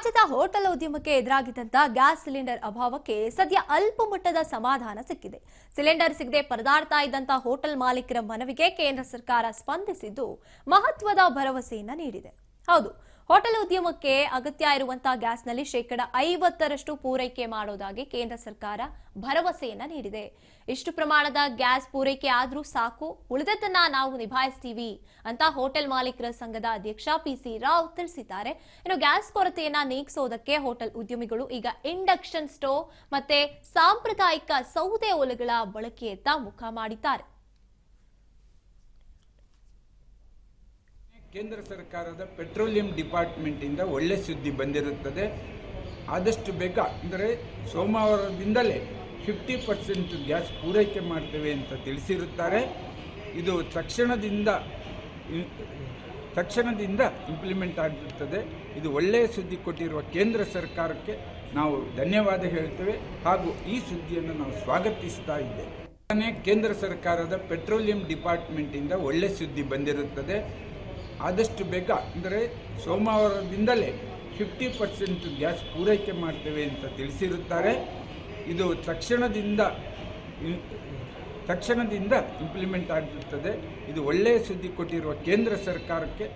ರಾಜ್ಯದ ಹೋಟೆಲ್ ಉದ್ಯಮಕ್ಕೆ ಎದುರಾಗಿದ್ದಂತ gas cylinder ಅಭಾವಕ್ಕೆ ಸದ್ಯ ಅಲ್ಪ ಮಟ್ಟದ ಸಮಾಧಾನ ಸಿಕ್ಕಿದೆ. ಸಿಲಿಂಡರ್ ಸಿಗದೆ ಪರದಾಡ್ತಾ ಇದ್ದಂತ ಹೋಟೆಲ್ ಮಾಲೀಕರ ಮನವಿಗೆ ಕೇಂದ್ರ ಸರ್ಕಾರ ಸ್ಪಂದಿಸಿದ್ದು ಮಹತ್ವದ ಭರವಸೆಯನ್ನ ನೀಡಿದೆ. ಹೌದು, ಹೋಟೆಲ್ ಉದ್ಯಮಕ್ಕೆ ಅಗತ್ಯ ಇರುವಂತಹ ಗ್ಯಾಸ್ನಲ್ಲಿ 50% ಪೂರೈಕೆ ಮಾಡೋದಾಗಿ ಕೇಂದ್ರ ಸರ್ಕಾರ ಭರವಸೆಯನ್ನ ನೀಡಿದೆ. ಇಷ್ಟು ಪ್ರಮಾಣದ ಗ್ಯಾಸ್ ಪೂರೈಕೆ ಆದ್ರೂ ಸಾಕು, ಉಳಿದದನ್ನ ನಾವು ನಿಭಾಯಿಸ್ತೀವಿ ಅಂತ ಹೋಟೆಲ್ ಮಾಲೀಕರ ಸಂಘದ ಅಧ್ಯಕ್ಷ ಪಿಸಿ ರಾವ್ ತಿಳಿಸಿದ್ದಾರೆ. ಇನ್ನು ಗ್ಯಾಸ್ ಕೊರತೆಯನ್ನ ನೀಗಿಸೋದಕ್ಕೆ ಹೋಟೆಲ್ ಉದ್ಯಮಿಗಳು ಈಗ ಇಂಡಕ್ಷನ್ ಸ್ಟೋವ್ ಮತ್ತೆ ಸಾಂಪ್ರದಾಯಿಕ ಸೌದೆ ಒಲೆಗಳ ಬಳಕೆಯತ್ತ ಮುಖ ಮಾಡಿದ್ದಾರೆ. ಕೇಂದ್ರ ಸರ್ಕಾರದ ಪೆಟ್ರೋಲಿಯಂ ಡಿಪಾರ್ಟ್ಮೆಂಟ್ ಇಂದ ಒಳ್ಳೆ ಸುದ್ದಿ ಬಂದಿರುತ್ತದೆ. ಆದಷ್ಟು ಬೇಗ ಅಂದರೆ ಸೋಮವಾರದಿಂದಲೇ 50% ಗ್ಯಾಸ್ ಪೂರೈಕೆ ಮಾಡ್ತೇವೆ ಅಂತ ತಿಳಿಸಿರುತ್ತಾರೆ. ಇದು ತಕ್ಷಣದಿಂದ ಇಂಪ್ಲಿಮೆಂಟ್ ಆಗಿರುತ್ತದೆ. ಇದು ಒಳ್ಳೆಯ ಸುದ್ದಿ ಕೊಟ್ಟಿರುವ ಕೇಂದ್ರ ಸರ್ಕಾರಕ್ಕೆ ನಾವು ಧನ್ಯವಾದ ಹೇಳ್ತೇವೆ ಹಾಗೂ ಈ ಸುದ್ದಿಯನ್ನು ನಾವು ಸ್ವಾಗತಿಸ್ತಾ ಇದ್ದೇವೆ. ಕೇಂದ್ರ ಸರ್ಕಾರದ ಪೆಟ್ರೋಲಿಯಂ ಡಿಪಾರ್ಟ್ಮೆಂಟ್ ಇಂದ ಒಳ್ಳೆ ಸುದ್ದಿ ಬಂದಿರುತ್ತದೆ. ಆದಷ್ಟು ಬೇಗ ಅಂದರೆ ಸೋಮವಾರದಿಂದಲೇ 50% ಗ್ಯಾಸ್ ಪೂರೈಕೆ ಮಾಡ್ತೇವೆ ಅಂತ ತಿಳಿಸಿರುತ್ತಾರೆ. ಇದು ತಕ್ಷಣದಿಂದ ಇಂಪ್ಲಿಮೆಂಟ್ ಆಗಿರುತ್ತದೆ. ಇದು ಒಳ್ಳೆಯ ಸುದ್ದಿ ಕೊಟ್ಟಿರುವ ಕೇಂದ್ರ ಸರ್ಕಾರಕ್ಕೆ